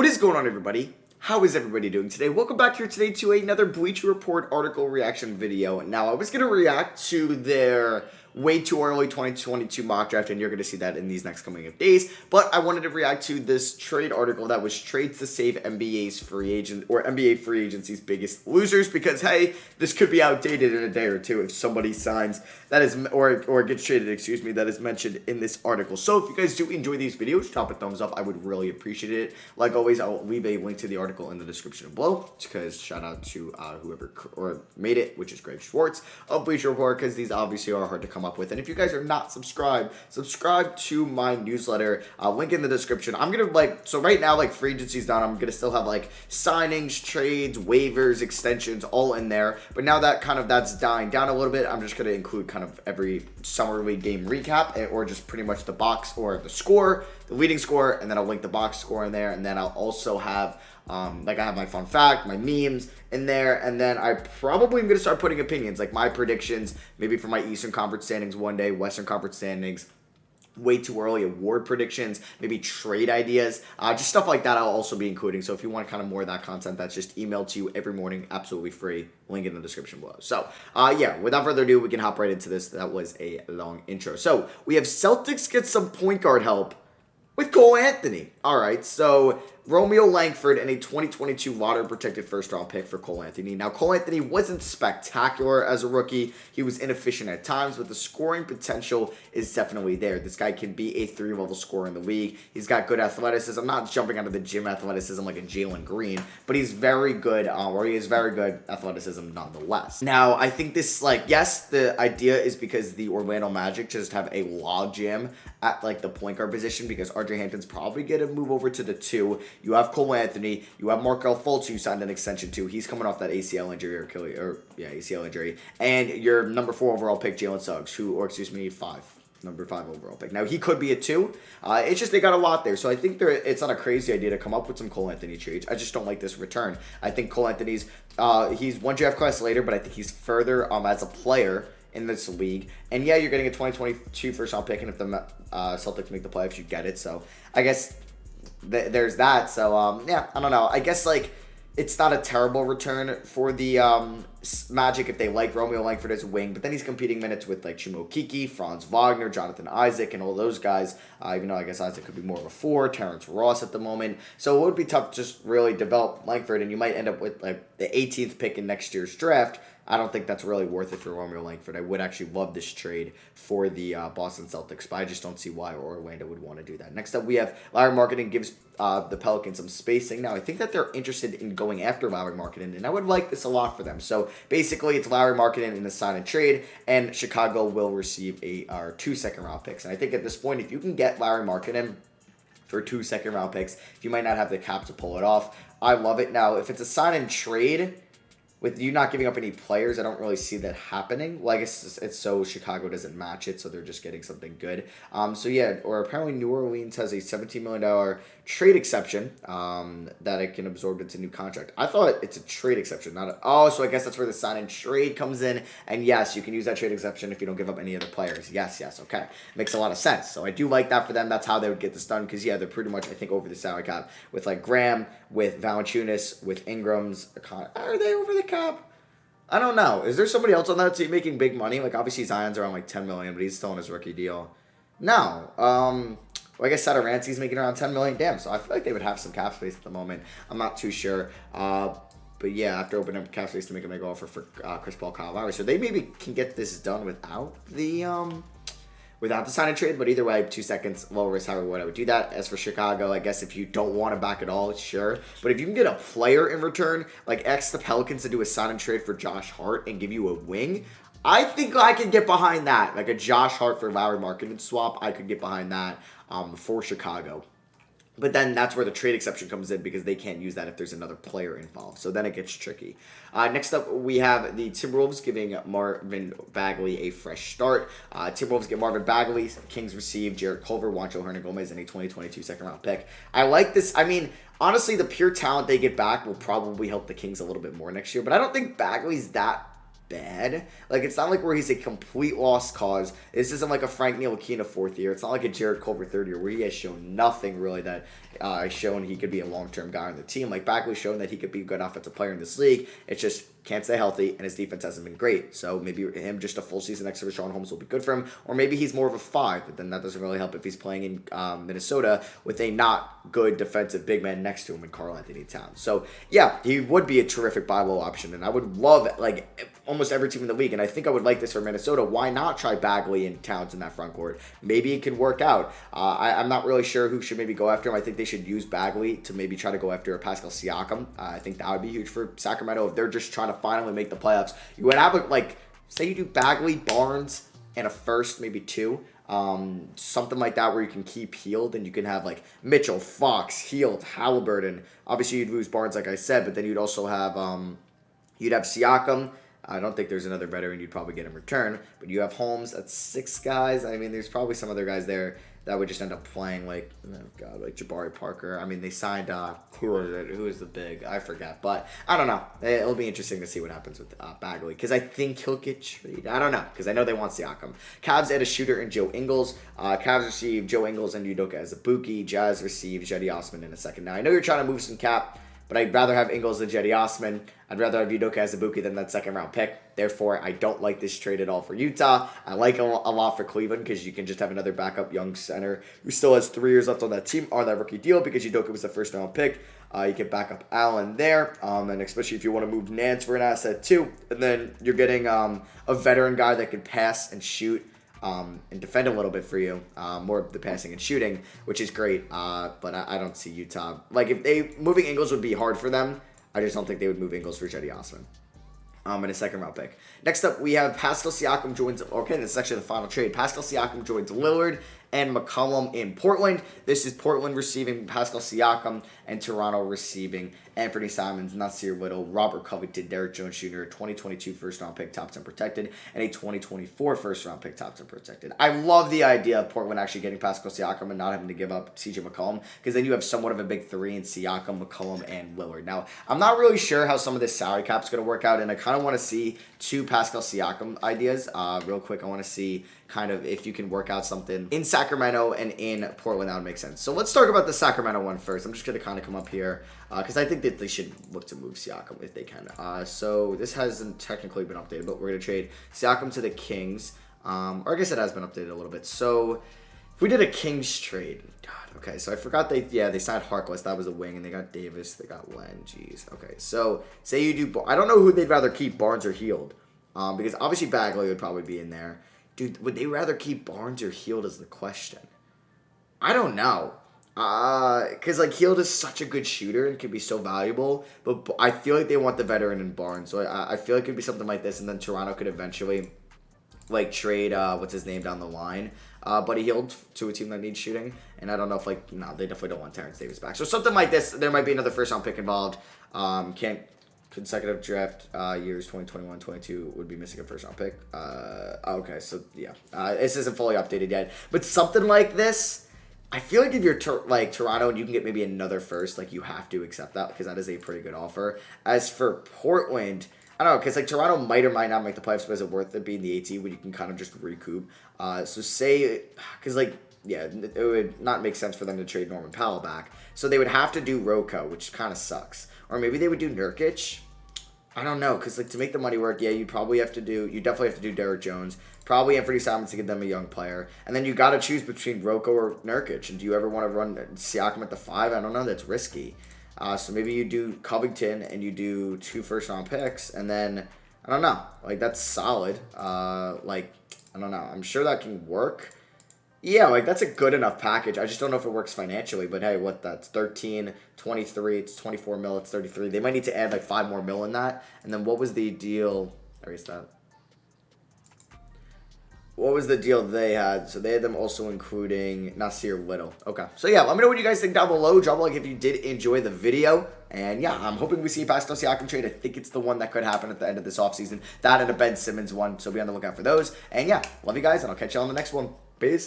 is going on, everybody? How is everybody doing today? Welcome back here today to another Bleacher Report article reaction video. Now, I was going to react to their way too early 2022 mock draft, and you're going to see that in these next coming of days. But I wanted to react to this trade article that was trades to save NBA's free agent or NBA free agency's biggest losers, because hey, this could be outdated in a day or two if somebody signs that is or gets traded, excuse me, that is mentioned in this article. So if you guys do enjoy these videos, drop a thumbs up. I would really appreciate it. Like always, I'll leave a link to the article in the description below, because shout out to whoever made it, which is Greg Schwartz of Bleacher Report, because these obviously are hard to come up with. And if you guys are not subscribed, subscribe to my newsletter. Link in the description. I'm gonna so right now, free agency's done. I'm gonna still have signings, trades, waivers, extensions all in there. But now that that's dying down a little bit, I'm just gonna include every summer league game recap, or just pretty much the box or the score, the leading score, and then I'll link the box score in there, and then I'll also have I have my fun fact, my memes in there, and then I probably am going to start putting opinions, like my predictions, maybe for my Eastern Conference standings one day, Western Conference standings, way too early award predictions, maybe trade ideas, just stuff like that I'll also be including. So if you want more of that content, that's just emailed to you every morning, absolutely free, link in the description below. So yeah, without further ado, we can hop right into this. That was a long intro. So we have Celtics get some point guard help with Cole Anthony. All right, so Romeo Langford and a 2022 lottery-protected first-round pick for Cole Anthony. Now, Cole Anthony wasn't spectacular as a rookie. He was inefficient at times, but the scoring potential is definitely there. This guy can be a three-level scorer in the league. He's got good athleticism, not jumping out of the gym athleticism like a Jalen Green, but he's very good, he has very good athleticism nonetheless. Now, I think this, yes, the idea is because the Orlando Magic just have a logjam at, the point guard position, because RJ Hampton's probably going to move over to the 2. You have Cole Anthony. You have Markelle Fultz, who signed an extension to. He's coming off that ACL injury ACL injury. And your number 4 overall pick, Jalen Suggs, number 5 overall pick. Now, he could be a 2. It's just they got a lot there. So I think it's not a crazy idea to come up with some Cole Anthony trades. I just don't like this return. I think Cole Anthony's, he's one draft class later, but I think he's further as a player in this league. And yeah, you're getting a 2022 first-round pick, and if the Celtics make the playoffs, you get it. So I guess there's that. So yeah, I don't know. I guess it's not a terrible return for the Magic if they like Romeo Langford as a wing, but then he's competing minutes with Chimo Kiki, Franz Wagner, Jonathan Isaac, and all those guys. Even though I guess Isaac could be more of a 4, Terrence Ross at the moment. So it would be tough to just really develop Langford, and you might end up with the 18th pick in next year's draft. I don't think that's really worth it for Romeo Langford. I would actually love this trade for the Boston Celtics, but I just don't see why Orlando would want to do that. Next up, we have Larry Marketing gives the Pelicans some spacing. Now, I think that they're interested in going after Larry Marketing, and I would like this a lot for them. So basically, it's Larry Marketing in the sign and trade, and Chicago will receive 2 second-round picks. And I think at this point, if you can get Larry Marketing for 2 second-round picks, you might not have the cap to pull it off. I love it. Now, if it's a sign and trade with you not giving up any players, I don't really see that happening. Well, I guess it's so Chicago doesn't match it, so they're just getting something good. So yeah, or apparently New Orleans has a $17 million trade exception that it can absorb into a new contract. I thought it's a trade exception, not a... Oh, so I guess that's where the sign and trade comes in. And yes, you can use that trade exception if you don't give up any other players. Yes, okay. Makes a lot of sense. So I do like that for them. That's how they would get this done, because yeah, they're pretty much, I think, over the salary cap with Graham, with Valanciunas, with Ingram's. Are they over the cap? I don't know. Is there somebody else on that team making big money? Obviously Zion's around $10 million, but he's still on his rookie deal. No. Well, I guess Satoransky's making around $10 million. Damn, so I feel like they would have some cap space at the moment. I'm not too sure. But yeah, after opening up cap space to make a mega offer for Chris Paul, Kyle Lowry. So they maybe can get this done without the sign and trade, but either way, 2 seconds, low risk, however, I would do that. As for Chicago, I guess if you don't want to back at all, sure. But if you can get a player in return, X the Pelicans to do a sign and trade for Josh Hart and give you a wing, I think I can get behind that. A Josh Hart for Larry Marketing swap, I could get behind that for Chicago. But then that's where the trade exception comes in, because they can't use that if there's another player involved. So then it gets tricky. Next up, we have the Timberwolves giving Marvin Bagley a fresh start. Timberwolves get Marvin Bagley. Kings receive Jared Culver, Juancho Hernangomez, and a 2022 second-round pick. I like this. I mean, honestly, the pure talent they get back will probably help the Kings a little bit more next year. But I don't think Bagley's that bad. Like, it's not like where he's a complete lost cause. This isn't like a Frank Ntilikina fourth year. It's not like a Jared Culver third year where he has shown nothing really that shown he could be a long-term guy on the team. Like, Bagley's shown that he could be a good offensive player in this league. It's just can't stay healthy, and his defense hasn't been great. So maybe him just a full season next to Rashawn Holmes will be good for him. Or maybe he's more of a 5, but then that doesn't really help if he's playing in Minnesota with a not good defensive big man next to him in Karl-Anthony Towns. So, yeah, he would be a terrific buy low option, and I would love, like, almost every team in the league, and I think I would like this for Minnesota. Why not try Bagley and Towns in that front court? Maybe it could work out. I'm not really sure who should maybe go after him. I think they should use Bagley to maybe try to go after Pascal Siakam. I think that would be huge for Sacramento if they're just trying to finally make the playoffs. You would have, like, say you do Bagley, Barnes, and a first, maybe 2. Something like that where you can keep Hield and you can have like Mitchell, Fox, Hield, Halliburton. Obviously you'd lose Barnes like I said, but then you'd also have Siakam. I don't think there's another veteran you'd probably get in return, but you have Holmes. That's 6 guys. I mean, there's probably some other guys there that would just end up playing like, oh God, like Jabari Parker. I mean, they signed, who is the big? I forget, but I don't know. It'll be interesting to see what happens with Bagley, because I think he'll get traded. I don't know, because I know they want Siakam. Cavs add a shooter in Joe Ingles. Cavs receive Joe Ingles and Udoka Azubuike. Jazz receive Jetty Osman in a second. Now, I know you're trying to move some cap, but I'd rather have Ingles than Jetty Osman. I'd rather have Udoka Azubuike than that second-round pick. Therefore, I don't like this trade at all for Utah. I like a lot for Cleveland because you can just have another backup young center who still has 3 years left on that team on that rookie deal because Udoka was the first-round pick. You can back up Allen there, and especially if you want to move Nance for an asset too. And then you're getting a veteran guy that can pass and shoot and defend a little bit for you, more of the passing and shooting, which is great. But I don't see Utah. Like, if moving Ingles would be hard for them, I just don't think they would move Ingles for Jetty Osman. In a second-round pick. Next up, we have Pascal Siakam joins... Okay, this is actually the final trade. Pascal Siakam joins Lillard and McCollum in Portland. This is Portland receiving Pascal Siakam and Toronto receiving Anthony Simons, Nasir Little, Robert Covington, Derek Jones Jr., 2022 first-round pick, top 10 protected, and a 2024 first-round pick, top 10 protected. I love the idea of Portland actually getting Pascal Siakam and not having to give up CJ McCollum, because then you have somewhat of a big 3 in Siakam, McCollum, and Lillard. Now, I'm not really sure how some of this salary cap is going to work out, and I kind of want to see 2 Pascal Siakam ideas. Real quick, I want to see kind of if you can work out something in Sacramento and in Portland, that would make sense. So let's talk about the Sacramento one first. I'm just going to kind of come up here because I think that they should look to move Siakam if they can. So this hasn't technically been updated, but we're going to trade Siakam to the Kings. Or I guess it has been updated a little bit. So if we did a Kings trade, God, okay, so I forgot they signed Harkless. That was a wing, and they got Davis. They got Len. Jeez. Okay, so say you do, I don't know who they'd rather keep, Barnes or Hield. Because obviously Bagley would probably be in there. Dude, would they rather keep Barnes or Hield is the question. I don't know. Because, like, Hield is such a good shooter and can be so valuable. But I feel like they want the veteran in Barnes. So I feel like it could be something like this. And then Toronto could eventually, like, trade, what's his name down the line. Buddy Hield to a team that needs shooting. And I don't know if, like, no, they definitely don't want Terrence Davis back. So something like this, there might be another first-round pick involved. Consecutive draft years 2021, 22 would be missing a first-round pick. Okay, so, yeah. This isn't fully updated yet. But something like this, I feel like if you're Toronto and you can get maybe another first, like, you have to accept that because that is a pretty good offer. As for Portland, I don't know, because, like, Toronto might or might not make the playoffs, but is it worth it being the 18 when you can kind of just recoup? So say, because, like, yeah, it would not make sense for them to trade Norman Powell back. So they would have to do Rocco, which kind of sucks. Or maybe they would do Nurkic. I don't know, because, like, to make the money work, yeah, you definitely have to do Derek Jones. Probably Anthony Simons to give them a young player. And then you got to choose between Rocco or Nurkic. And do you ever want to run Siakam at the 5? I don't know. That's risky. So maybe you do Covington and you do 2 first-round picks. And then, I don't know. Like, that's solid. Like, I don't know. I'm sure that can work. Yeah, like, that's a good enough package. I just don't know if it works financially. But, hey, that's 13, 23, it's 24 mil, it's 33. They might need to add, like, 5 more mil in that. And then what was the deal? Erase that. What was the deal they had? So they had them also including Nasir Little. Okay. So, yeah, let me know what you guys think down below. Drop a like if you did enjoy the video. And, yeah, I'm hoping we see a Pascal Siakam trade. I think it's the one that could happen at the end of this offseason. That and a Ben Simmons one. So be on the lookout for those. And, yeah, love you guys, and I'll catch you on the next one. Peace.